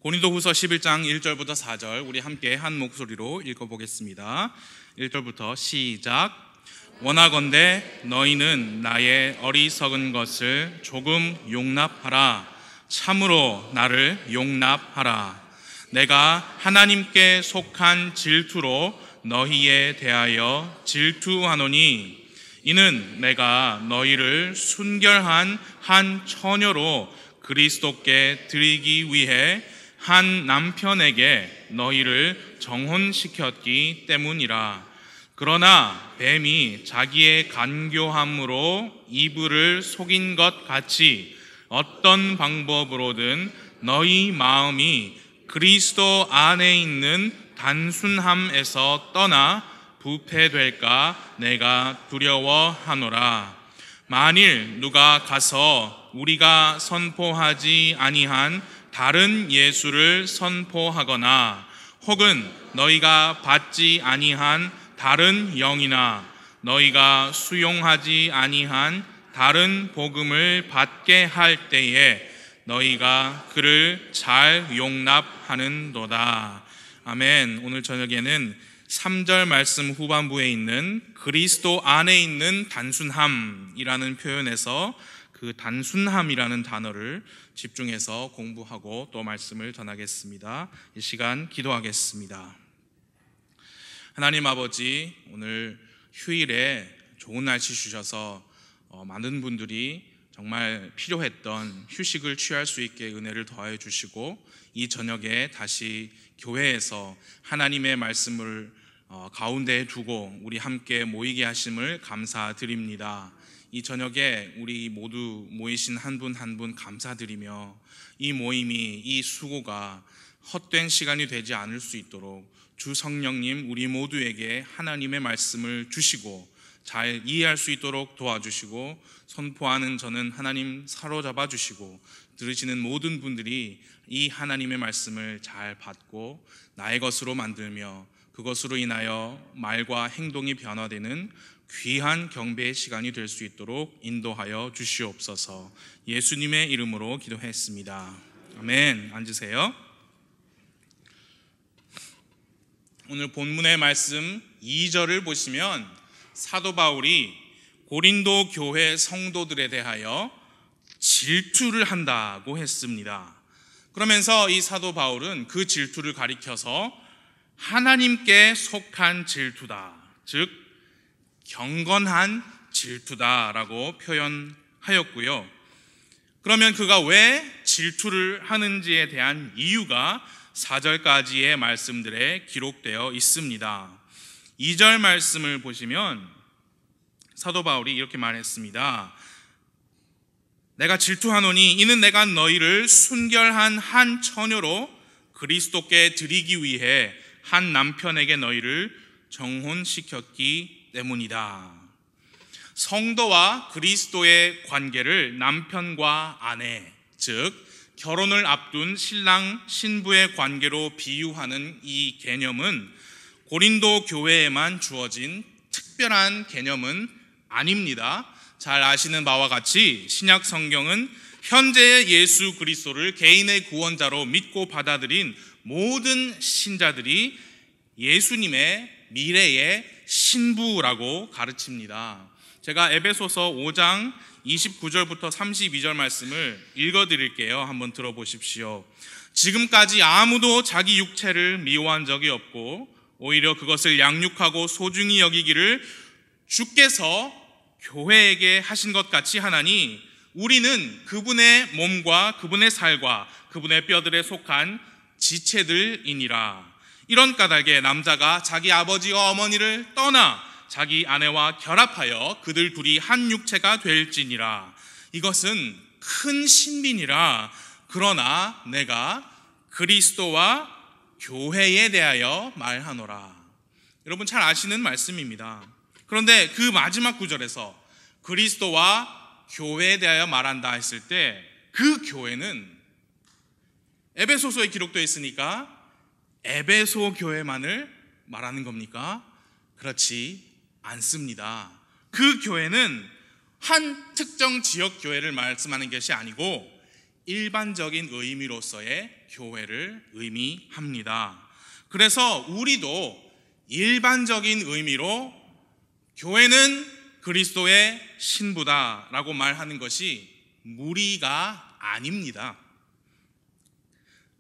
고린도후서 11장 1절부터 4절 우리 함께 한 목소리로 읽어보겠습니다. 1절부터 시작. 원하건대 너희는 나의 어리석은 것을 조금 용납하라. 참으로 나를 용납하라. 내가 하나님께 속한 질투로 너희에 대하여 질투하노니 이는 내가 너희를 순결한 한 처녀로 그리스도께 드리기 위해 한 남편에게 너희를 정혼시켰기 때문이라. 그러나 뱀이 자기의 간교함으로 이브를 속인 것 같이 어떤 방법으로든 너희 마음이 그리스도 안에 있는 단순함에서 떠나 부패될까 내가 두려워하노라. 만일 누가 가서 우리가 선포하지 아니한 다른 예수를 선포하거나 혹은 너희가 받지 아니한 다른 영이나 너희가 수용하지 아니한 다른 복음을 받게 할 때에 너희가 그를 잘 용납하는도다. 아멘. 오늘 저녁에는 3절 말씀 후반부에 있는 그리스도 안에 있는 단순함이라는 표현에서 그 단순함이라는 단어를 집중해서 공부하고 또 말씀을 전하겠습니다. 이 시간 기도하겠습니다. 하나님 아버지, 오늘 휴일에 좋은 날씨 주셔서 많은 분들이 정말 필요했던 휴식을 취할 수 있게 은혜를 더하여 주시고 이 저녁에 다시 교회에서 하나님의 말씀을 가운데에 두고 우리 함께 모이게 하심을 감사드립니다. 이 저녁에 우리 모두 모이신 한 분 한 분 감사드리며 이 모임이, 이 수고가 헛된 시간이 되지 않을 수 있도록 주 성령님 우리 모두에게 하나님의 말씀을 주시고 잘 이해할 수 있도록 도와주시고 선포하는 저는 하나님 사로잡아 주시고 들으시는 모든 분들이 이 하나님의 말씀을 잘 받고 나의 것으로 만들며 그것으로 인하여 말과 행동이 변화되는 귀한 경배의 시간이 될 수 있도록 인도하여 주시옵소서. 예수님의 이름으로 기도했습니다. 아멘. 앉으세요. 오늘 본문의 말씀 2절을 보시면 사도 바울이 고린도 교회 성도들에 대하여 질투를 한다고 했습니다. 그러면서 이 사도 바울은 그 질투를 가리켜서 하나님께 속한 질투다, 즉 경건한 질투다라고 표현하였고요. 그러면 그가 왜 질투를 하는지에 대한 이유가 4절까지의 말씀들에 기록되어 있습니다. 2절 말씀을 보시면 사도 바울이 이렇게 말했습니다. 내가 질투하노니 이는 내가 너희를 순결한 한 처녀로 그리스도께 드리기 위해 한 남편에게 너희를 정혼시켰기 때문이다. 성도와 그리스도의 관계를 남편과 아내, 즉 결혼을 앞둔 신랑 신부의 관계로 비유하는 이 개념은 고린도 교회에만 주어진 특별한 개념은 아닙니다. 잘 아시는 바와 같이 신약 성경은 현재의 예수 그리스도를 개인의 구원자로 믿고 받아들인 모든 신자들이 예수님의 미래의 신부라고 가르칩니다. 제가 에베소서 5장 29절부터 32절 말씀을 읽어드릴게요. 한번 들어보십시오. 지금까지 아무도 자기 육체를 미워한 적이 없고 오히려 그것을 양육하고 소중히 여기기를 주께서 교회에게 하신 것 같이 하나니 우리는 그분의 몸과 그분의 살과 그분의 뼈들에 속한 지체들이니라. 이런 까닭에 남자가 자기 아버지와 어머니를 떠나 자기 아내와 결합하여 그들 둘이 한 육체가 될지니라. 이것은 큰 신비니라. 그러나 내가 그리스도와 교회에 대하여 말하노라. 여러분 잘 아시는 말씀입니다. 그런데 그 마지막 구절에서 그리스도와 교회에 대하여 말한다 했을 때 그 교회는 에베소서에 기록되어 있으니까 에베소 교회만을 말하는 겁니까? 그렇지 않습니다. 그 교회는 한 특정 지역 교회를 말씀하는 것이 아니고 일반적인 의미로서의 교회를 의미합니다. 그래서 우리도 일반적인 의미로 교회는 그리스도의 신부다라고 말하는 것이 무리가 아닙니다.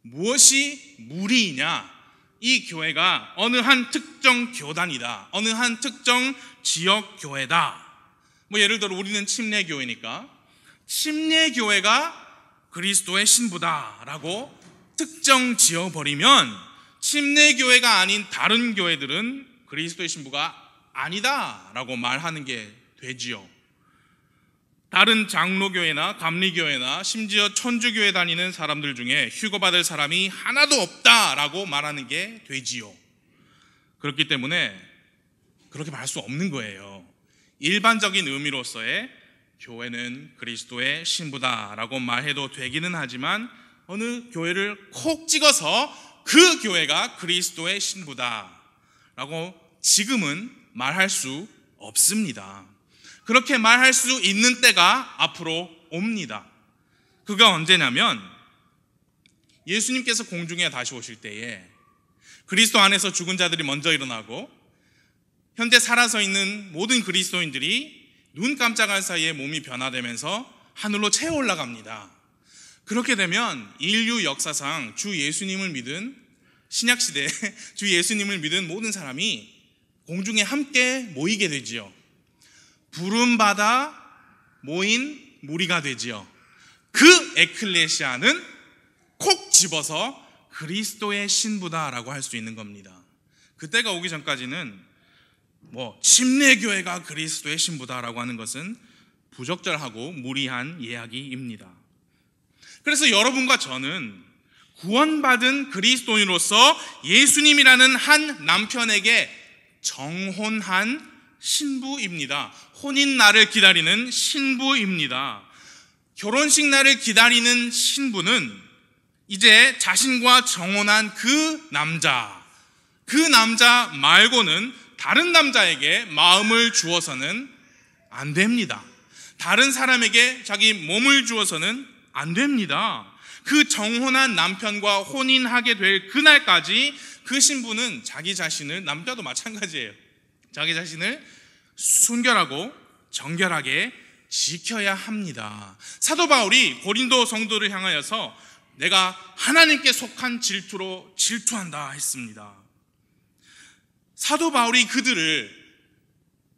무엇이 무리이냐? 이 교회가 어느 한 특정 교단이다, 어느 한 특정 지역 교회다. 예를 들어 우리는 침례교회니까 침례교회가 그리스도의 신부다라고 특정 지어버리면 침례교회가 아닌 다른 교회들은 그리스도의 신부가 아니다라고 말하는 게 되지요. 다른 장로교회나 감리교회나 심지어 천주교회 다니는 사람들 중에 휴거받을 사람이 하나도 없다라고 말하는 게 되지요. 그렇기 때문에 그렇게 말할 수 없는 거예요. 일반적인 의미로서의 교회는 그리스도의 신부다라고 말해도 되기는 하지만 어느 교회를 콕 찍어서 그 교회가 그리스도의 신부다라고 지금은 말할 수 없습니다. 그렇게 말할 수 있는 때가 앞으로 옵니다. 그가 언제냐면 예수님께서 공중에 다시 오실 때에 그리스도 안에서 죽은 자들이 먼저 일어나고 현재 살아서 있는 모든 그리스도인들이 눈 깜짝할 사이에 몸이 변화되면서 하늘로 채워 올라갑니다. 그렇게 되면 인류 역사상 주 예수님을 믿은 신약시대에 주 예수님을 믿은 모든 사람이 공중에 함께 모이게 되지요. 부름받아 모인 무리가 되지요. 그 에클레시아는 콕 집어서 그리스도의 신부다라고 할 수 있는 겁니다. 그때가 오기 전까지는 침례교회가 그리스도의 신부다라고 하는 것은 부적절하고 무리한 이야기입니다. 그래서 여러분과 저는 구원받은 그리스도인으로서 예수님이라는 한 남편에게 정혼한 신부입니다. 혼인 날을 기다리는 신부입니다. 결혼식 날을 기다리는 신부는 이제 자신과 정혼한 그 남자 말고는 다른 남자에게 마음을 주어서는 안 됩니다. 다른 사람에게 자기 몸을 주어서는 안 됩니다. 그 정혼한 남편과 혼인하게 될 그날까지 그 신부는 자기 자신을, 남자도 마찬가지예요, 자기 자신을 순결하고 정결하게 지켜야 합니다. 사도 바울이 고린도 성도를 향하여서 내가 하나님께 속한 질투로 질투한다 했습니다. 사도 바울이 그들을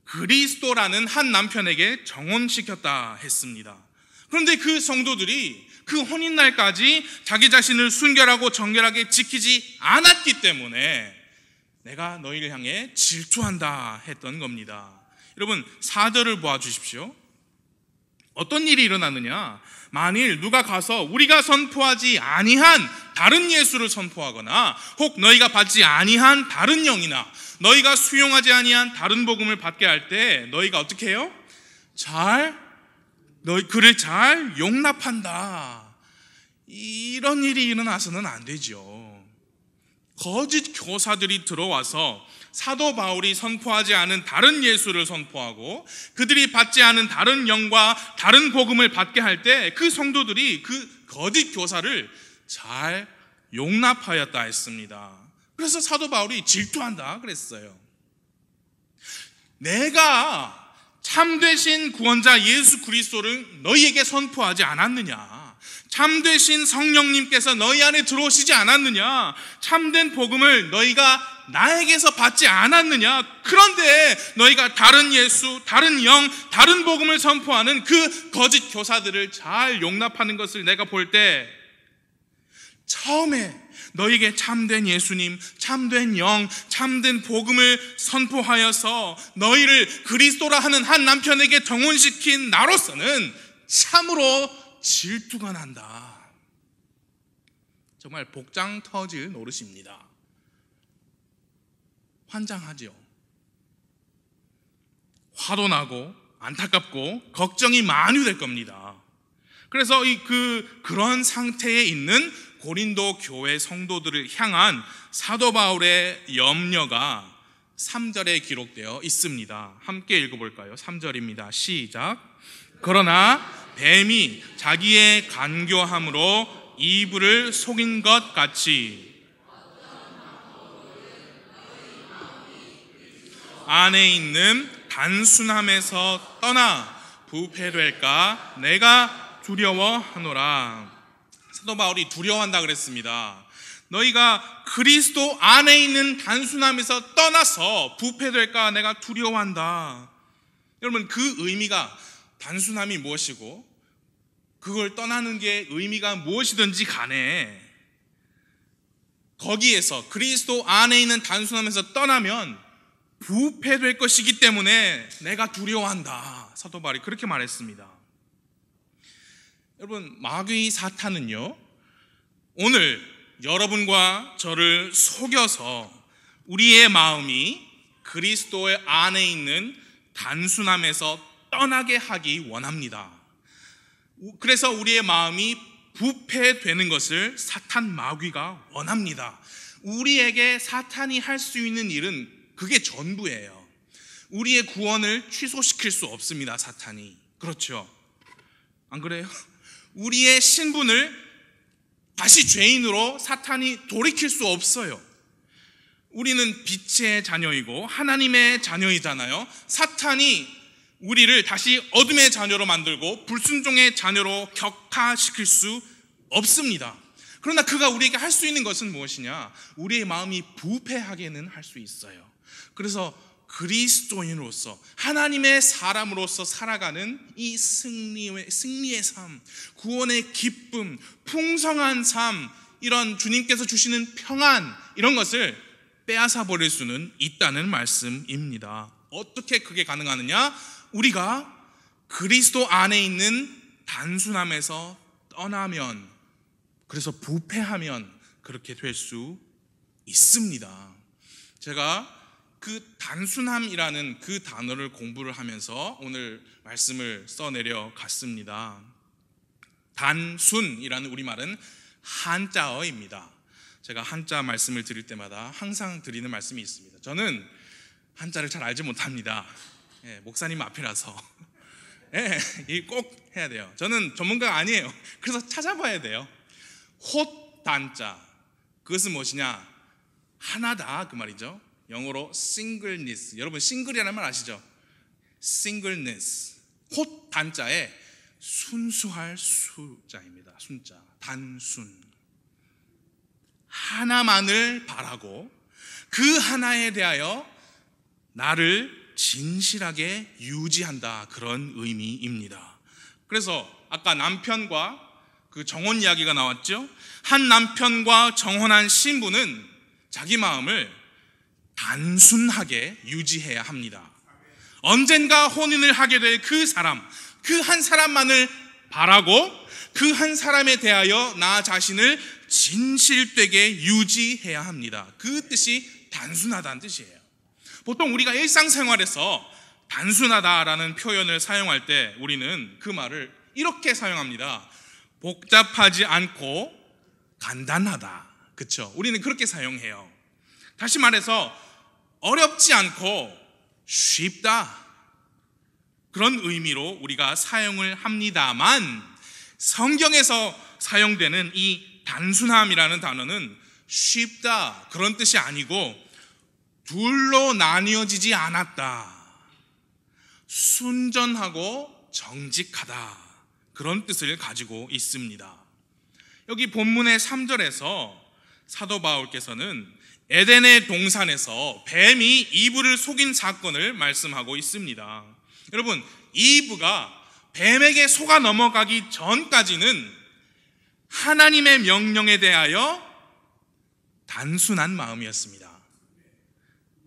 그리스도라는 한 남편에게 정혼시켰다 했습니다. 그런데 그 성도들이 그 혼인날까지 자기 자신을 순결하고 정결하게 지키지 않았기 때문에 내가 너희를 향해 질투한다 했던 겁니다. 여러분 4절을 보아주십시오. 어떤 일이 일어나느냐? 만일 누가 가서 우리가 선포하지 아니한 다른 예수를 선포하거나 혹 너희가 받지 아니한 다른 영이나 너희가 수용하지 아니한 다른 복음을 받게 할 때 너희가 어떻게 해요? 그를 잘 용납한다. 이런 일이 일어나서는 안 되죠. 거짓 교사들이 들어와서 사도 바울이 선포하지 않은 다른 예수를 선포하고 그들이 받지 않은 다른 영과 다른 복음을 받게 할 때 그 성도들이 그 거짓 교사를 잘 용납하였다 했습니다. 그래서 사도 바울이 질투한다 그랬어요. 내가 참되신 구원자 예수 그리스도를 너희에게 선포하지 않았느냐? 참되신 성령님께서 너희 안에 들어오시지 않았느냐? 참된 복음을 너희가 나에게서 받지 않았느냐? 그런데 너희가 다른 예수, 다른 영, 다른 복음을 선포하는 그 거짓 교사들을 잘 용납하는 것을 내가 볼 때 처음에 너희에게 참된 예수님, 참된 영, 참된 복음을 선포하여서 너희를 그리스도라 하는 한 남편에게 정혼시킨 나로서는 참으로 질투가 난다. 정말 복장 터질 노릇입니다. 환장하죠. 화도 나고 안타깝고 걱정이 많이 될 겁니다. 그래서 그런 상태에 있는 고린도 교회 성도들을 향한 사도 바울의 염려가 3절에 기록되어 있습니다. 함께 읽어볼까요? 3절입니다. 시작. 그러나 뱀이 자기의 간교함으로 이브를 속인 것 같이 안에 있는 단순함에서 떠나 부패될까 내가 두려워하노라. 사도 바울이 두려워한다 그랬습니다. 너희가 그리스도 안에 있는 단순함에서 떠나서 부패될까 내가 두려워한다. 여러분, 그 의미가 단순함이 무엇이고 그걸 떠나는 게 의미가 무엇이든지 간에 거기에서 그리스도 안에 있는 단순함에서 떠나면 부패될 것이기 때문에 내가 두려워한다. 사도 바울이 그렇게 말했습니다. 여러분, 마귀 사탄은요, 오늘 여러분과 저를 속여서 우리의 마음이 그리스도의 안에 있는 단순함에서 떠나게 하기 원합니다. 그래서 우리의 마음이 부패되는 것을 사탄 마귀가 원합니다. 우리에게 사탄이 할 수 있는 일은 그게 전부예요. 우리의 구원을 취소시킬 수 없습니다, 사탄이. 그렇죠? 안 그래요? 우리의 신분을 다시 죄인으로 사탄이 돌이킬 수 없어요. 우리는 빛의 자녀이고 하나님의 자녀이잖아요. 사탄이 우리를 다시 어둠의 자녀로 만들고 불순종의 자녀로 격화시킬 수 없습니다. 그러나 그가 우리에게 할 수 있는 것은 무엇이냐? 우리의 마음이 부패하게는 할 수 있어요. 그래서 그리스도인으로서 하나님의 사람으로서 살아가는 이 승리의 삶, 구원의 기쁨, 풍성한 삶, 이런 주님께서 주시는 평안, 이런 것을 빼앗아 버릴 수는 있다는 말씀입니다. 어떻게 그게 가능하느냐? 우리가 그리스도 안에 있는 단순함에서 떠나면, 그래서 부패하면 그렇게 될 수 있습니다. 제가 그 단순함이라는 그 단어를 공부를 하면서 오늘 말씀을 써내려 갔습니다. 단순이라는 우리말은 한자어입니다. 제가 한자 말씀을 드릴 때마다 항상 드리는 말씀이 있습니다. 저는 한자를 잘 알지 못합니다. 목사님 앞이라서 꼭 해야 돼요. 저는 전문가가 아니에요. 그래서 찾아봐야 돼요. 헛단자, 그것은 무엇이냐? 하나다, 그 말이죠. 영어로 singleness. 여러분, 싱글이라는 말 아시죠? singleness. 헛 단자에 순수할 수자입니다. 순자, 단순. 하나만을 바라고 그 하나에 대하여 나를 진실하게 유지한다, 그런 의미입니다. 그래서 아까 남편과 그 정혼 이야기가 나왔죠. 한 남편과 정혼한 신부는 자기 마음을 단순하게 유지해야 합니다. 언젠가 혼인을 하게 될 그 사람, 그 한 사람만을 바라고 그 한 사람에 대하여 나 자신을 진실되게 유지해야 합니다. 그 뜻이 단순하다는 뜻이에요. 보통 우리가 일상생활에서 단순하다라는 표현을 사용할 때 우리는 그 말을 이렇게 사용합니다. 복잡하지 않고 간단하다. 그렇죠? 우리는 그렇게 사용해요. 다시 말해서 어렵지 않고 쉽다, 그런 의미로 우리가 사용을 합니다만, 성경에서 사용되는 이 단순함이라는 단어는 쉽다, 그런 뜻이 아니고 둘로 나뉘어지지 않았다, 순전하고 정직하다, 그런 뜻을 가지고 있습니다. 여기 본문의 3절에서 사도 바울께서는 에덴의 동산에서 뱀이 이브를 속인 사건을 말씀하고 있습니다. 여러분, 이브가 뱀에게 속아 넘어가기 전까지는 하나님의 명령에 대하여 단순한 마음이었습니다.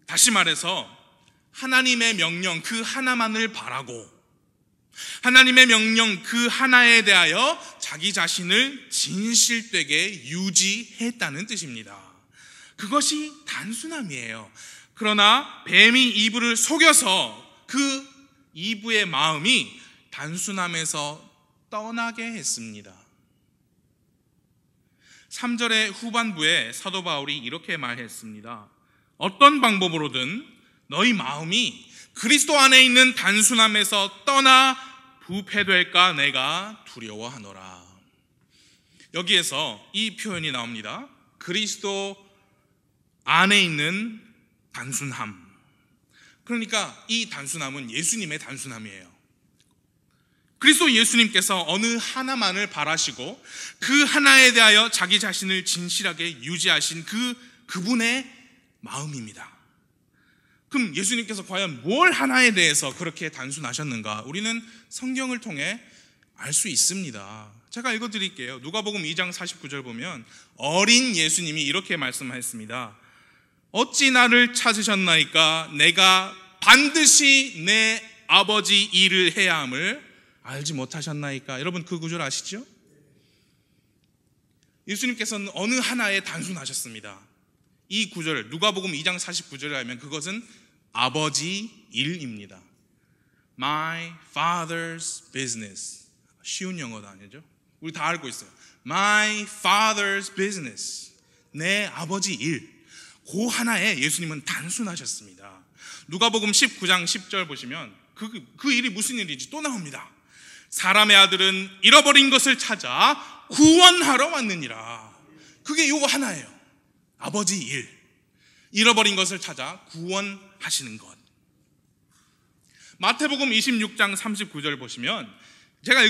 다시 말해서 하나님의 명령 그 하나만을 바라고 하나님의 명령 그 하나에 대하여 자기 자신을 진실되게 유지했다는 뜻입니다. 그것이 단순함이에요. 그러나 뱀이 이브를 속여서 그 이브의 마음이 단순함에서 떠나게 했습니다. 3절의 후반부에 사도 바울이 이렇게 말했습니다. 어떤 방법으로든 너희 마음이 그리스도 안에 있는 단순함에서 떠나 부패될까 내가 두려워하노라. 여기에서 이 표현이 나옵니다. 그리스도 안에 있는 단순함. 그러니까 이 단순함은 예수님의 단순함이에요. 그리스도 예수님께서 어느 하나만을 바라시고 그 하나에 대하여 자기 자신을 진실하게 유지하신 그분의 마음입니다. 그럼 예수님께서 과연 뭘 하나에 대해서 그렇게 단순하셨는가? 우리는 성경을 통해 알 수 있습니다. 제가 읽어드릴게요. 누가복음 2장 49절 보면 어린 예수님이 이렇게 말씀하셨습니다. 어찌 나를 찾으셨나이까? 내가 반드시 내 아버지 일을 해야 함을 알지 못하셨나이까? 여러분 그 구절 아시죠? 예수님께서는 어느 하나에 단순하셨습니다. 이 구절 누가복음 2장 49절을 알면 그것은 아버지 일입니다. My father's business. 쉬운 영어도 아니죠? 우리 다 알고 있어요. My father's business. 내 아버지 일. 그 하나에 예수님은 단순하셨습니다. 누가복음 19장 10절 보시면 그 일이 무슨 일인지 또 나옵니다. 사람의 아들은 잃어버린 것을 찾아 구원하러 왔느니라. 그게 요거 하나예요. 아버지 일. 잃어버린 것을 찾아 구원하시는 것. 마태복음 26장 39절 보시면 제가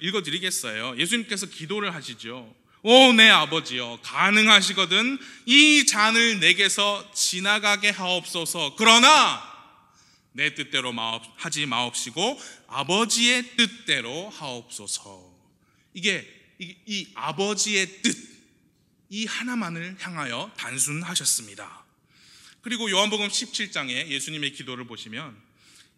읽어드리겠어요. 예수님께서 기도를 하시죠. 오 내 아버지여, 가능하시거든 이 잔을 내게서 지나가게 하옵소서. 그러나 내 뜻대로 하지 마옵시고 아버지의 뜻대로 하옵소서. 이 아버지의 뜻, 이 하나만을 향하여 단순하셨습니다. 그리고 요한복음 17장에 예수님의 기도를 보시면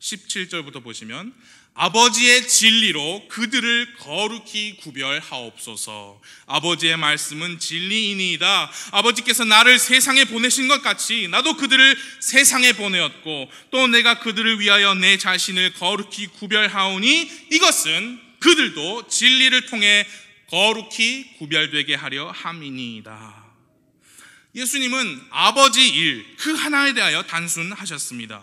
17절부터 보시면 아버지의 진리로 그들을 거룩히 구별하옵소서. 아버지의 말씀은 진리이니이다. 아버지께서 나를 세상에 보내신 것 같이 나도 그들을 세상에 보내었고 또 내가 그들을 위하여 내 자신을 거룩히 구별하오니 이것은 그들도 진리를 통해 거룩히 구별되게 하려 함이니이다. 예수님은 아버지 일, 그 하나에 대하여 단순하셨습니다.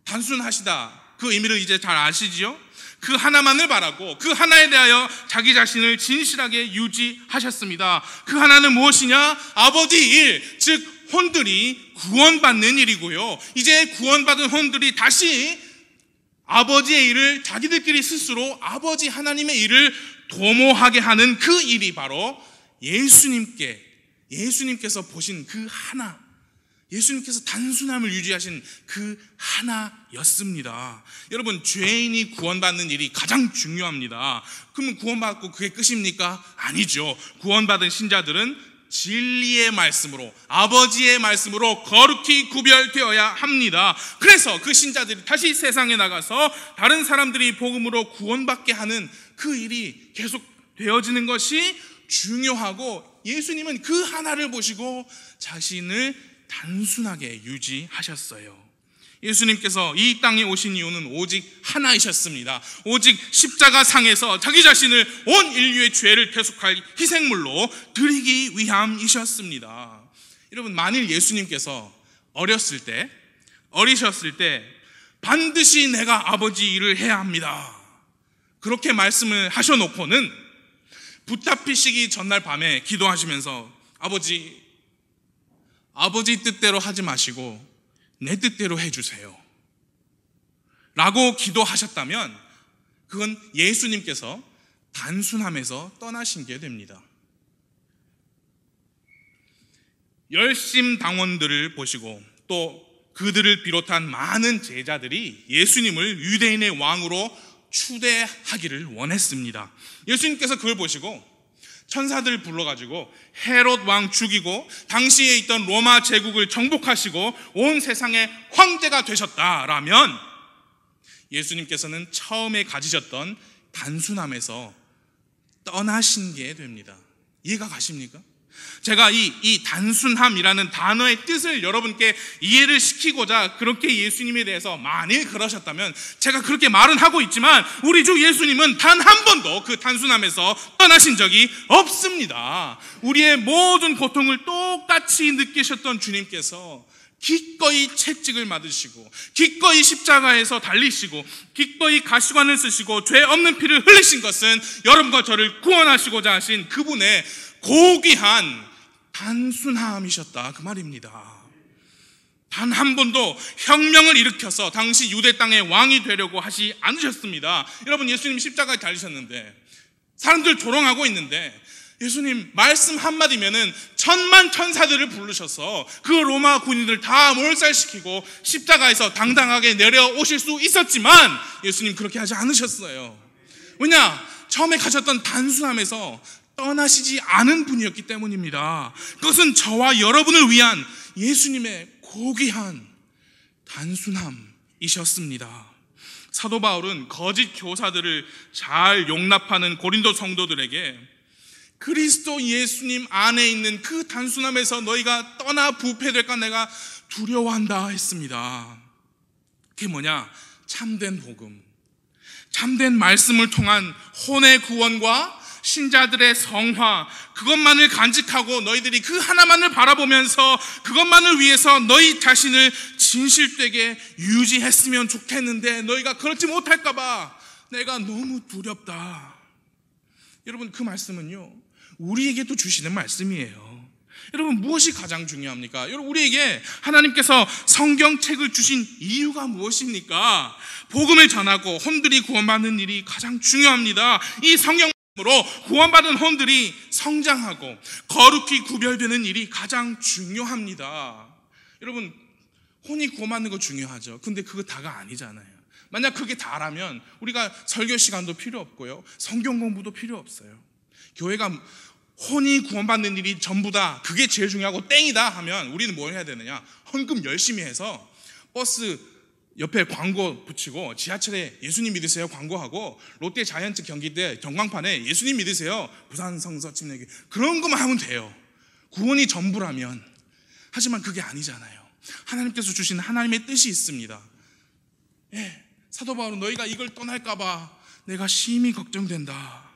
단순하시다, 그 의미를 이제 잘 아시지요? 그 하나만을 바라고 그 하나에 대하여 자기 자신을 진실하게 유지하셨습니다. 그 하나는 무엇이냐? 아버지 일, 즉 혼들이 구원받는 일이고요. 이제 구원받은 혼들이 다시 아버지의 일을 자기들끼리 스스로 아버지 하나님의 일을 도모하게 하는 그 일이 바로 예수님께서 보신 그 하나, 예수님께서 단순함을 유지하신 그 하나였습니다. 여러분, 죄인이 구원받는 일이 가장 중요합니다. 그러면 구원받고 그게 끝입니까? 아니죠. 구원받은 신자들은 진리의 말씀으로, 아버지의 말씀으로 거룩히 구별되어야 합니다. 그래서 그 신자들이 다시 세상에 나가서 다른 사람들이 복음으로 구원받게 하는 그 일이 계속 되어지는 것이 중요하고, 예수님은 그 하나를 보시고 자신을 단순하게 유지하셨어요. 예수님께서 이 땅에 오신 이유는 오직 하나이셨습니다. 오직 십자가 상에서 자기 자신을 온 인류의 죄를 대속할 희생물로 드리기 위함이셨습니다. 여러분, 만일 예수님께서 어리셨을 때 반드시 내가 아버지 일을 해야 합니다, 그렇게 말씀을 하셔놓고는 부탁피시기 전날 밤에 기도하시면서 아버지 뜻대로 하지 마시고 내 뜻대로 해주세요 라고 기도하셨다면 그건 예수님께서 단순함에서 떠나신 게 됩니다. 열심당원들을 보시고 또 그들을 비롯한 많은 제자들이 예수님을 유대인의 왕으로 추대하기를 원했습니다. 예수님께서 그걸 보시고 천사들을 불러가지고 헤롯 왕 죽이고 당시에 있던 로마 제국을 정복하시고 온 세상의 황제가 되셨다라면 예수님께서는 처음에 가지셨던 단순함에서 떠나신 게 됩니다. 이해가 가십니까? 제가 이 단순함이라는 단어의 뜻을 여러분께 이해를 시키고자 그렇게 예수님에 대해서 만일 그러셨다면, 제가 그렇게 말은 하고 있지만 우리 주 예수님은 단 한 번도 그 단순함에서 떠나신 적이 없습니다. 우리의 모든 고통을 똑같이 느끼셨던 주님께서 기꺼이 채찍을 맞으시고 기꺼이 십자가에서 달리시고 기꺼이 가시관을 쓰시고 죄 없는 피를 흘리신 것은 여러분과 저를 구원하시고자 하신 그분의 고귀한 단순함이셨다, 그 말입니다. 단 한 번도 혁명을 일으켜서 당시 유대 땅의 왕이 되려고 하지 않으셨습니다. 여러분, 예수님 십자가에 달리셨는데 사람들 조롱하고 있는데 예수님 말씀 한마디면은 천만 천사들을 부르셔서 그 로마 군인들 다 몰살시키고 십자가에서 당당하게 내려오실 수 있었지만 예수님 그렇게 하지 않으셨어요. 왜냐? 처음에 가셨던 단순함에서 떠나시지 않은 분이었기 때문입니다. 그것은 저와 여러분을 위한 예수님의 고귀한 단순함이셨습니다. 사도 바울은 거짓 교사들을 잘 용납하는 고린도 성도들에게 그리스도 예수님 안에 있는 그 단순함에서 너희가 떠나 부패될까 내가 두려워한다 했습니다. 그게 뭐냐? 참된 복음, 참된 말씀을 통한 혼의 구원과 신자들의 성화, 그것만을 간직하고 너희들이 그 하나만을 바라보면서 그것만을 위해서 너희 자신을 진실되게 유지했으면 좋겠는데 너희가 그렇지 못할까 봐 내가 너무 두렵다. 여러분, 그 말씀은요 우리에게도 주시는 말씀이에요. 여러분, 무엇이 가장 중요합니까? 여러분, 우리에게 하나님께서 성경책을 주신 이유가 무엇입니까? 복음을 전하고 혼들이 구원받는 일이 가장 중요합니다. 이 성경으로 구원받은 혼들이 성장하고 거룩히 구별되는 일이 가장 중요합니다. 여러분, 혼이 구원받는 거 중요하죠. 근데 그거 다가 아니잖아요. 만약 그게 다라면 우리가 설교 시간도 필요 없고요, 성경 공부도 필요 없어요. 교회가 혼이 구원받는 일이 전부다, 그게 제일 중요하고 땡이다 하면 우리는 뭘 해야 되느냐? 헌금 열심히 해서 버스 옆에 광고 붙이고 지하철에 예수님 믿으세요 광고하고 롯데 자이언츠 경기 때 경광판에 예수님 믿으세요 부산 성서 침례기, 그런 것만 하면 돼요. 구원이 전부라면. 하지만 그게 아니잖아요. 하나님께서 주신 하나님의 뜻이 있습니다. 예, 사도 바울은 너희가 이걸 떠날까 봐 내가 심히 걱정된다.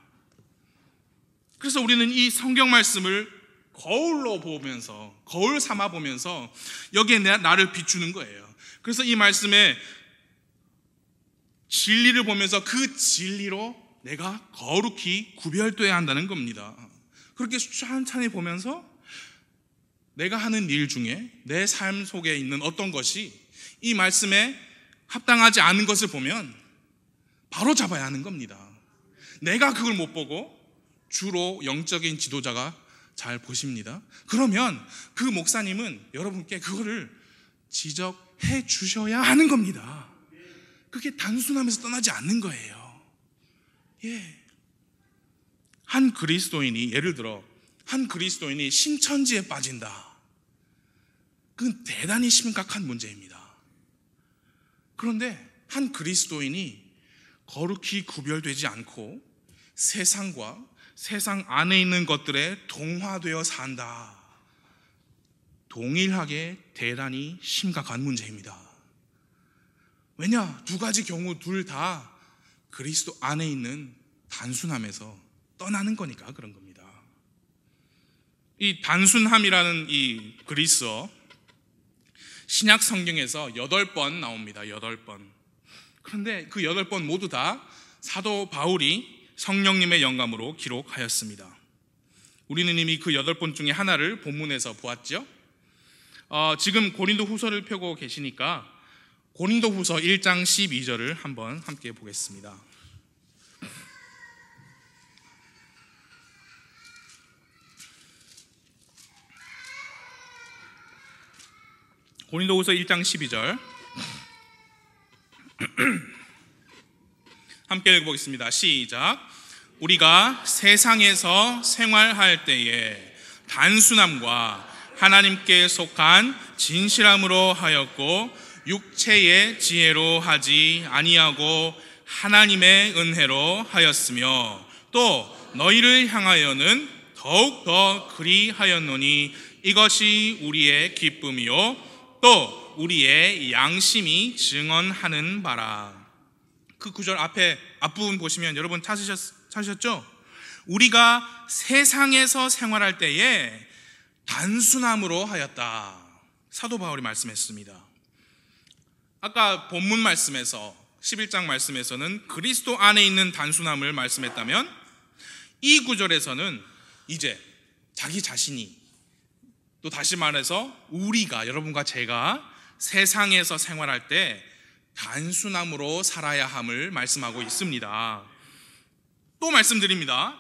그래서 우리는 이 성경 말씀을 거울로 보면서, 거울 삼아 보면서 여기에 나를 비추는 거예요. 그래서 이 말씀에 진리를 보면서 그 진리로 내가 거룩히 구별되어야 한다는 겁니다. 그렇게 천천히 보면서 내가 하는 일 중에 내 삶 속에 있는 어떤 것이 이 말씀에 합당하지 않은 것을 보면 바로 잡아야 하는 겁니다. 내가 그걸 못 보고 주로 영적인 지도자가 잘 보십니다. 그러면 그 목사님은 여러분께 그거를 지적해 주셔야 하는 겁니다. 그게 단순함에서 떠나지 않는 거예요. 예. 한 그리스도인이, 예를 들어 한 그리스도인이 신천지에 빠진다. 그건 대단히 심각한 문제입니다. 그런데 한 그리스도인이 거룩히 구별되지 않고 세상과 세상 안에 있는 것들에 동화되어 산다. 동일하게 대단히 심각한 문제입니다. 왜냐? 두 가지 경우 둘 다 그리스도 안에 있는 단순함에서 떠나는 거니까 그런 겁니다. 이 단순함이라는 이 그리스어, 신약 성경에서 8번 나옵니다. 8번. 그런데 그 8번 모두 다 사도 바울이 성령님의 영감으로 기록하였습니다. 우리는 이미 그 8번 중에 하나를 본문에서 보았죠. 지금 고린도 후서를 펴고 계시니까 고린도 후서 1장 12절을 한번 함께 보겠습니다. 고린도 후서 1장 12절 함께 읽어보겠습니다. 시작. 우리가 세상에서 생활할 때에 단순함과 하나님께 속한 진실함으로 하였고 육체의 지혜로 하지 아니하고 하나님의 은혜로 하였으며 또 너희를 향하여는 더욱 더 그리하였노니 이것이 우리의 기쁨이요 또 우리의 양심이 증언하는 바라. 그 구절 앞부분 보시면 여러분 찾으셨죠? 우리가 세상에서 생활할 때에 단순함으로 하였다. 사도 바울이 말씀했습니다. 아까 본문 말씀에서 11장 말씀에서는 그리스도 안에 있는 단순함을 말씀했다면 이 구절에서는 이제 자기 자신이, 또 다시 말해서 우리가, 여러분과 제가 세상에서 생활할 때 단순함으로 살아야 함을 말씀하고 있습니다. 또 말씀드립니다.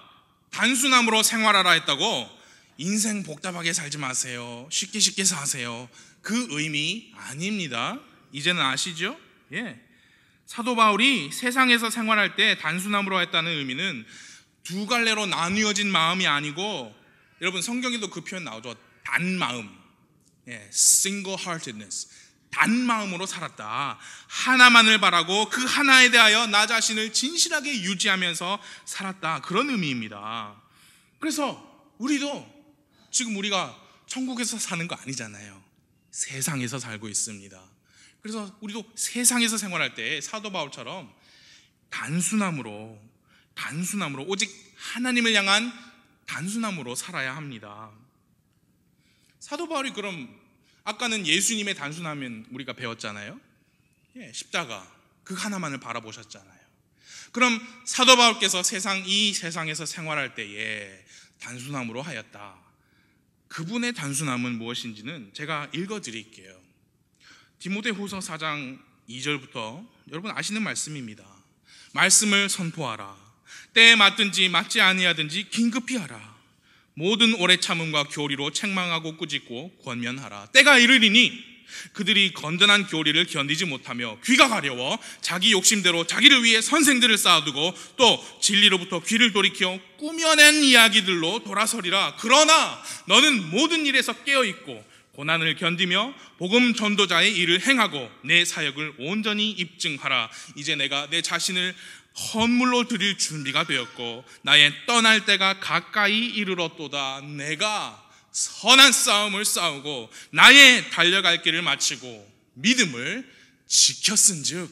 단순함으로 생활하라 했다고 인생 복잡하게 살지 마세요, 쉽게 사세요, 그 의미 아닙니다. 이제는 아시죠? 사도 바울이 세상에서 생활할 때 단순함으로 했다는 의미는 두 갈래로 나뉘어진 마음이 아니고, 여러분 성경에도 그 표현 나오죠. 단마음, single heartedness, 단마음으로 살았다. 하나만을 바라고 그 하나에 대하여 나 자신을 진실하게 유지하면서 살았다, 그런 의미입니다. 그래서 우리도 지금 우리가 천국에서 사는 거 아니잖아요. 세상에서 살고 있습니다. 그래서 우리도 세상에서 생활할 때 사도 바울처럼 단순함으로 오직 하나님을 향한 단순함으로 살아야 합니다. 사도 바울이 그럼 아까는 예수님의 단순함은 우리가 배웠잖아요. 십자가 그 하나만을 바라보셨잖아요. 그럼 사도 바울께서 이 세상에서 생활할 때에 단순함으로 하였다. 그분의 단순함은 무엇인지는 제가 읽어드릴게요. 디모데후서 4장 2절부터 여러분 아시는 말씀입니다. 말씀을 선포하라. 때에 맞든지 맞지 아니하든지 긴급히 하라. 모든 오래 참음과 교리로 책망하고 꾸짖고 권면하라. 때가 이르리니 그들이 건전한 교리를 견디지 못하며 귀가 가려워 자기 욕심대로 자기를 위해 선생들을 쌓아두고 또 진리로부터 귀를 돌이켜 꾸며낸 이야기들로 돌아서리라. 그러나 너는 모든 일에서 깨어있고 고난을 견디며 복음 전도자의 일을 행하고 내 사역을 온전히 입증하라. 이제 내가 내 자신을 헌물로 드릴 준비가 되었고 나의 떠날 때가 가까이 이르렀도다. 내가 선한 싸움을 싸우고 나의 달려갈 길을 마치고 믿음을 지켰은즉.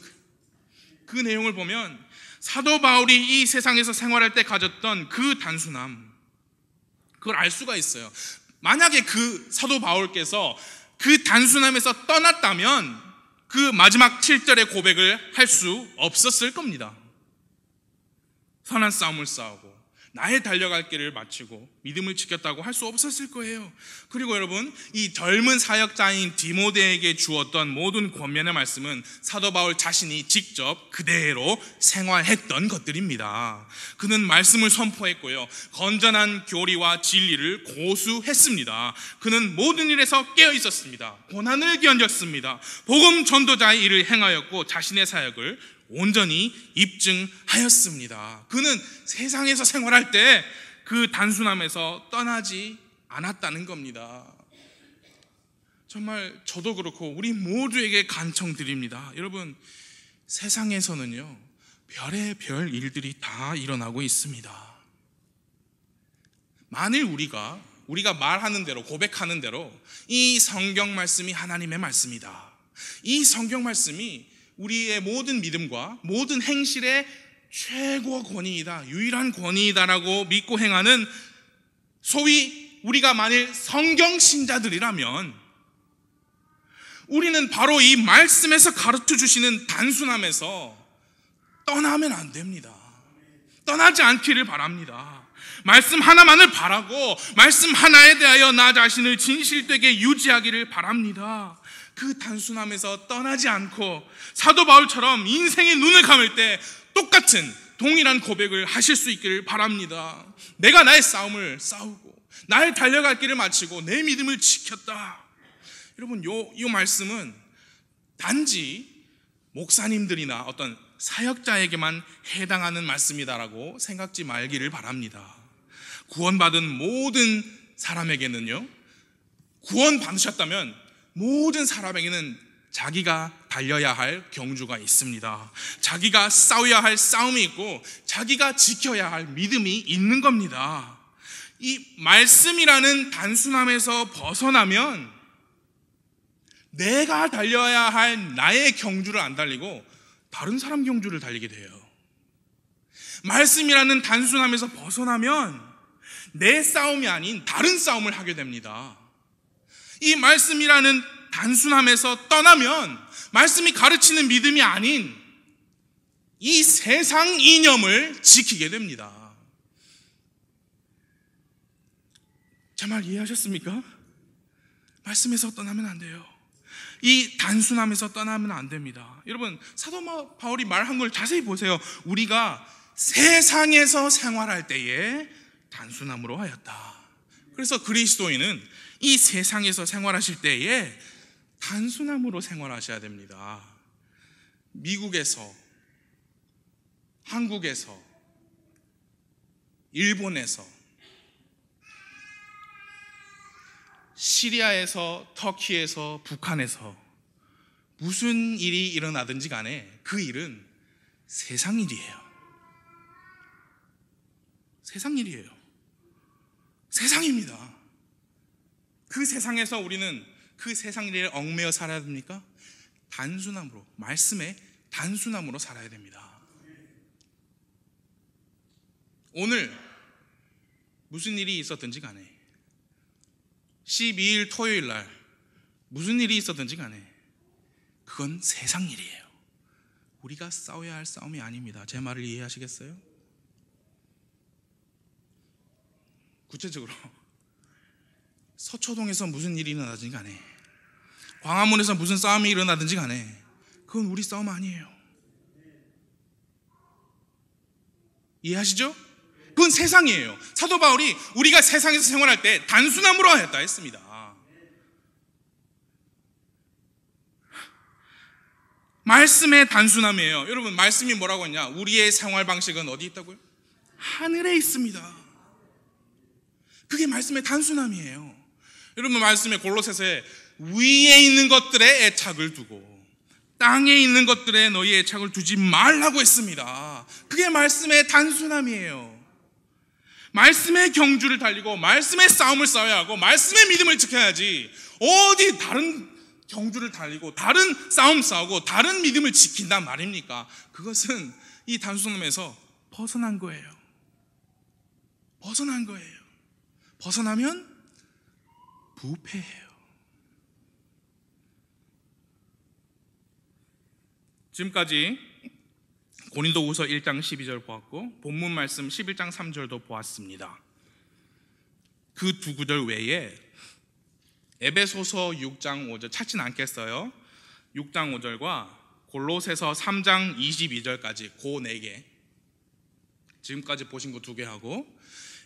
그 내용을 보면 사도 바울이 이 세상에서 생활할 때 가졌던 그 단순함, 그걸 알 수가 있어요. 만약에 그 사도 바울께서 그 단순함에서 떠났다면 그 마지막 7절의 고백을 할 수 없었을 겁니다. 선한 싸움을 싸우고 나의 달려갈 길을 마치고 믿음을 지켰다고 할 수 없었을 거예요. 그리고 여러분, 이 젊은 사역자인 디모데에게 주었던 모든 권면의 말씀은 사도 바울 자신이 직접 그대로 생활했던 것들입니다. 그는 말씀을 선포했고요, 건전한 교리와 진리를 고수했습니다. 그는 모든 일에서 깨어 있었습니다. 고난을 견뎠습니다. 복음 전도자의 일을 행하였고 자신의 사역을 온전히 입증하였습니다. 그는 세상에서 생활할 때 그 단순함에서 떠나지 않았다는 겁니다. 정말 저도 그렇고 우리 모두에게 간청드립니다. 여러분, 세상에서는요 별의별 일들이 다 일어나고 있습니다. 만일 우리가 말하는 대로, 고백하는 대로 이 성경 말씀이 하나님의 말씀이다, 이 성경 말씀이 우리의 모든 믿음과 모든 행실의 최고 권위이다, 유일한 권위이다라고 믿고 행하는 소위 우리가 만일 성경 신자들이라면 우리는 바로 이 말씀에서 가르쳐 주시는 단순함에서 떠나면 안 됩니다. 떠나지 않기를 바랍니다. 말씀 하나만을 바라고 말씀 하나에 대하여 나 자신을 진실되게 유지하기를 바랍니다. 그 단순함에서 떠나지 않고 사도 바울처럼 인생의 눈을 감을 때 똑같은 동일한 고백을 하실 수 있기를 바랍니다. 내가 나의 싸움을 싸우고 나의 달려갈 길을 마치고 내 믿음을 지켰다. 여러분, 이 말씀은 단지 목사님들이나 어떤 사역자에게만 해당하는 말씀이다라고 생각지 말기를 바랍니다. 구원받은 모든 사람에게는요, 구원 받으셨다면 모든 사람에게는 자기가 달려야 할 경주가 있습니다. 자기가 싸워야 할 싸움이 있고 자기가 지켜야 할 믿음이 있는 겁니다. 이 말씀이라는 단순함에서 벗어나면 내가 달려야 할 나의 경주를 안 달리고 다른 사람 경주를 달리게 돼요. 말씀이라는 단순함에서 벗어나면 내 싸움이 아닌 다른 싸움을 하게 됩니다. 이 말씀이라는 단순함에서 떠나면 말씀이 가르치는 믿음이 아닌 이 세상 이념을 지키게 됩니다. 제 말 이해하셨습니까? 말씀에서 떠나면 안 돼요. 이 단순함에서 떠나면 안 됩니다. 여러분, 사도 바울이 말한 걸 자세히 보세요. 우리가 세상에서 생활할 때에 단순함으로 하였다. 그래서 그리스도인은 이 세상에서 생활하실 때에 단순함으로 생활하셔야 됩니다. 미국에서, 한국에서, 일본에서, 시리아에서, 터키에서, 북한에서 무슨 일이 일어나든지 간에 그 일은 세상 일이에요. 세상 일이에요. 세상입니다. 그 세상에서 우리는 그 세상 일에 얽매여 살아야 됩니까? 단순함으로, 말씀에 단순함으로 살아야 됩니다. 오늘 무슨 일이 있었든지 간에, 12일 토요일 날 무슨 일이 있었든지 간에 그건 세상 일이에요. 우리가 싸워야 할 싸움이 아닙니다. 제 말을 이해하시겠어요? 구체적으로 서초동에서 무슨 일이 일어나든지 간에, 광화문에서 무슨 싸움이 일어나든지 간에 그건 우리 싸움 아니에요. 이해하시죠? 그건 세상이에요. 사도 바울이 우리가 세상에서 생활할 때 단순함으로 하였다 했습니다. 말씀의 단순함이에요. 여러분, 말씀이 뭐라고 했냐? 우리의 생활 방식은 어디 있다고요? 하늘에 있습니다. 그게 말씀의 단순함이에요. 여러분, 말씀에 골로새서에 위에 있는 것들에 애착을 두고 땅에 있는 것들에 너희 애착을 두지 말라고 했습니다. 그게 말씀의 단순함이에요. 말씀의 경주를 달리고 말씀의 싸움을 싸워야 하고 말씀의 믿음을 지켜야지, 어디 다른 경주를 달리고 다른 싸움 싸우고 다른 믿음을 지킨단 말입니까? 그것은 이 단순함에서 벗어난 거예요. 벗어난 거예요. 벗어나면 부패해요. 지금까지 고린도후서 1장 12절 보았고 본문 말씀 11장 3절도 보았습니다. 그 두 구절 외에 에베소서 6장 5절 찾진 않겠어요. 6장 5절과 골로새서 3장 22절까지 그 4개, 지금까지 보신 거 2개 하고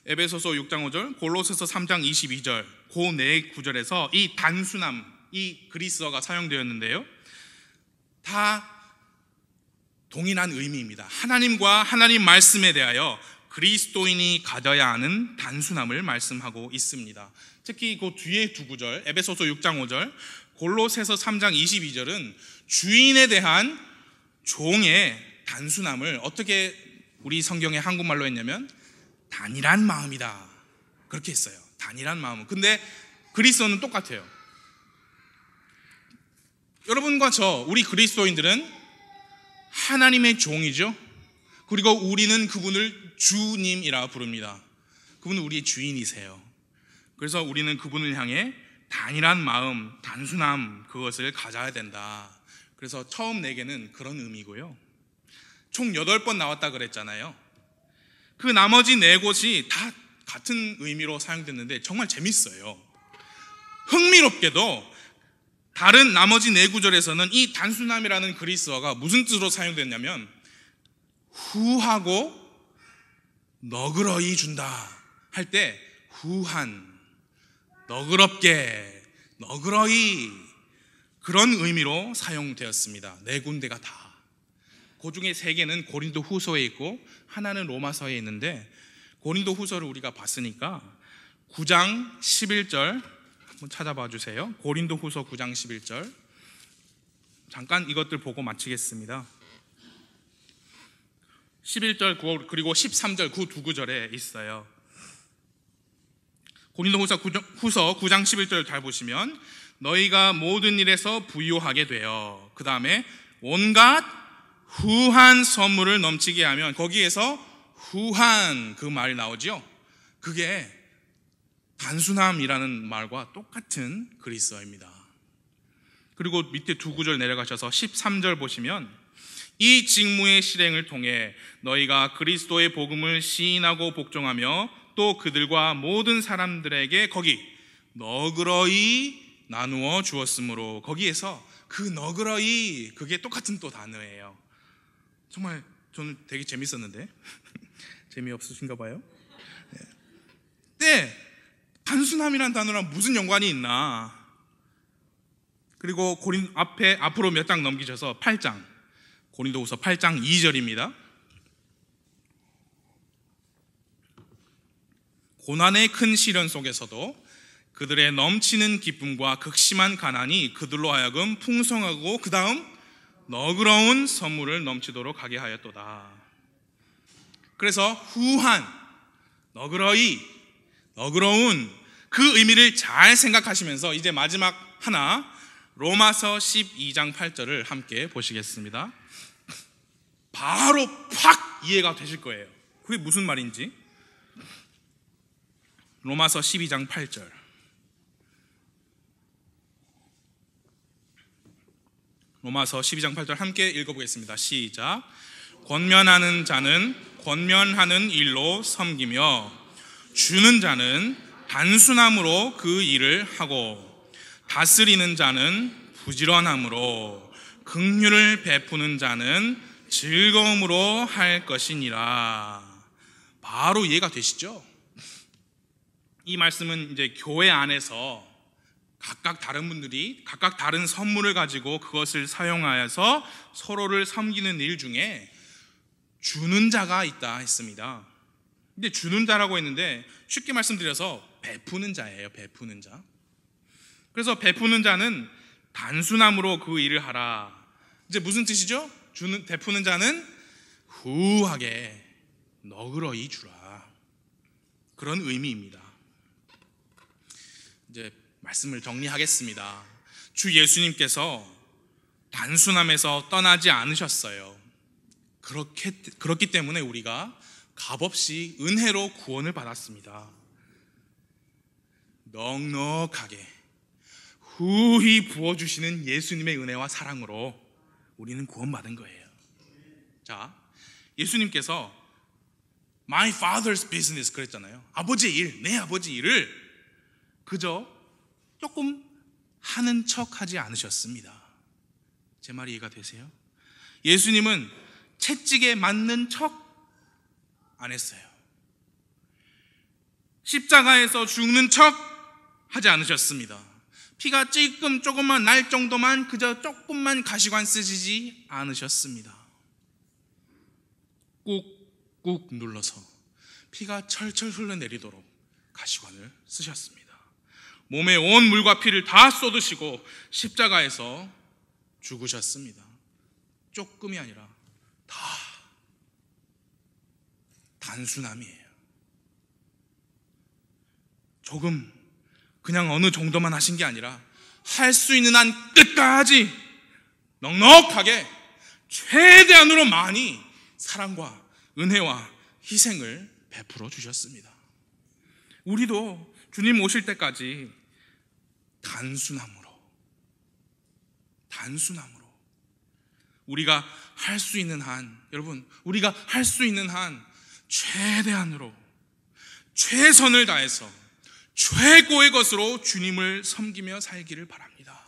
에베소서 6장 5절, 골로새서 3장 22절 그 4구절에서 이 단순함, 이 그리스어가 사용되었는데요, 다 동일한 의미입니다. 하나님과 하나님 말씀에 대하여 그리스도인이 가져야 하는 단순함을 말씀하고 있습니다. 특히 그 뒤에 2구절, 에베소서 6장 5절, 골로새서 3장 22절은 주인에 대한 종의 단순함을 어떻게 우리 성경의 한국말로 했냐면 단일한 마음이다, 그렇게 했어요. 단일한 마음. 근데 그리스어는 똑같아요. 여러분과 저, 우리 그리스도인들은 하나님의 종이죠. 그리고 우리는 그분을 주님이라 부릅니다. 그분은 우리의 주인이세요. 그래서 우리는 그분을 향해 단일한 마음, 단순함, 그것을 가져야 된다. 그래서 처음 4개는 그런 의미고요. 총 8번 나왔다 그랬잖아요. 그 나머지 4곳이 다 같은 의미로 사용됐는데 정말 재밌어요. 흥미롭게도 다른 나머지 4구절에서는 이 단순함이라는 그리스어가 무슨 뜻으로 사용됐냐면 후하고 너그러이 준다 할 때 후한, 너그럽게, 너그러이, 그런 의미로 사용되었습니다. 4군데가 다. 그 중에 3개는 고린도 후서에 있고 하나는 로마서에 있는데, 고린도 후서를 우리가 봤으니까 9장 11절 한번 찾아봐 주세요. 고린도 후서 9장 11절, 잠깐 이것들 보고 마치겠습니다. 11절 그리고 13절 그 2구절에 있어요. 고린도 후서 9장 11절 잘 보시면 너희가 모든 일에서 부유하게 되어, 그 다음에 온갖 후한 선물을 넘치게 하면, 거기에서 후한 그 말이 나오죠. 그게 단순함이라는 말과 똑같은 그리스어입니다. 그리고 밑에 두 구절 내려가셔서 13절 보시면 이 직무의 실행을 통해 너희가 그리스도의 복음을 시인하고 복종하며 또 그들과 모든 사람들에게 거기 너그러이 나누어 주었으므로, 거기에서 그 너그러이, 그게 똑같은 또 단어예요. 정말 저는 되게 재밌었는데 재미없으신가 봐요. 네, 단순함이란 단어랑 무슨 연관이 있나. 그리고 앞으로 몇 장 넘기셔서 8장, 고린도후서 8장 2절입니다. 고난의 큰 시련 속에서도 그들의 넘치는 기쁨과 극심한 가난이 그들로 하여금 풍성하고 그 다음 너그러운 선물을 넘치도록 하게 하였도다. 그래서 후한, 너그러운 그 의미를 잘 생각하시면서 이제 마지막 하나, 로마서 12장 8절을 함께 보시겠습니다. 바로 팍 이해가 되실 거예요. 그게 무슨 말인지. 로마서 12장 8절. 로마서 12장 8절 함께 읽어보겠습니다. 시작. 권면하는 자는 권면하는 일로 섬기며 주는 자는 단순함으로 그 일을 하고 다스리는 자는 부지런함으로 긍휼을 베푸는 자는 즐거움으로 할 것이니라. 바로 이해가 되시죠? 이 말씀은 이제 교회 안에서 각각 다른 분들이 각각 다른 선물을 가지고 그것을 사용하여서 서로를 섬기는 일 중에 주는 자가 있다 했습니다. 근데 주는 자라고 했는데 쉽게 말씀드려서 베푸는 자예요. 베푸는 자. 그래서 베푸는 자는 단순함으로 그 일을 하라. 이제 무슨 뜻이죠? 베푸는 자는 후하게 너그러이 주라. 그런 의미입니다. 이제 말씀을 정리하겠습니다. 주 예수님께서 단순함에서 떠나지 않으셨어요. 그렇기 때문에 우리가 값없이 은혜로 구원을 받았습니다. 넉넉하게 후히 부어주시는 예수님의 은혜와 사랑으로 우리는 구원받은 거예요. 자, 예수님께서 My father's business 그랬잖아요. 아버지의 일, 내 아버지 일을 그저 조금 하는 척 하지 않으셨습니다. 제 말이 이해가 되세요? 예수님은 채찍에 맞는 척 안 했어요. 십자가에서 죽는 척 하지 않으셨습니다. 피가 조금만 날 정도만 그저 조금만 가시관 쓰시지 않으셨습니다. 꾹꾹 눌러서 피가 철철 흘러내리도록 가시관을 쓰셨습니다. 몸에 온 물과 피를 다 쏟으시고 십자가에서 죽으셨습니다. 조금이 아니라 다 단순함이에요. 조금 그냥 어느 정도만 하신 게 아니라 할 수 있는 한 끝까지 넉넉하게 최대한으로 많이 사랑과 은혜와 희생을 베풀어 주셨습니다. 우리도 주님 오실 때까지 단순함으로 우리가 할 수 있는 한, 여러분, 우리가 할 수 있는 한 최대한으로 최선을 다해서 최고의 것으로 주님을 섬기며 살기를 바랍니다.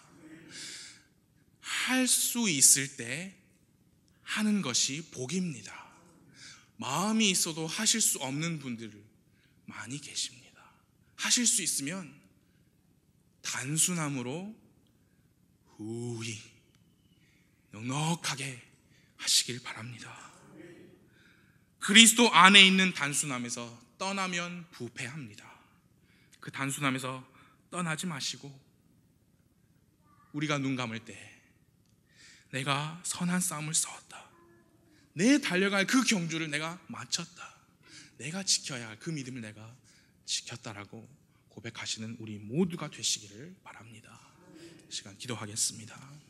할 수 있을 때 하는 것이 복입니다. 마음이 있어도 하실 수 없는 분들 많이 계십니다. 하실 수 있으면 단순함으로 후히 넉넉하게 하시길 바랍니다. 그리스도 안에 있는 단순함에서 떠나면 부패합니다. 그 단순함에서 떠나지 마시고 우리가 눈 감을 때 내가 선한 싸움을 싸웠다, 내 달려갈 그 경주를 내가 마쳤다, 내가 지켜야 할 그 믿음을 내가 지켰다라고 고백하시는 우리 모두가 되시기를 바랍니다. 이 시간 기도하겠습니다.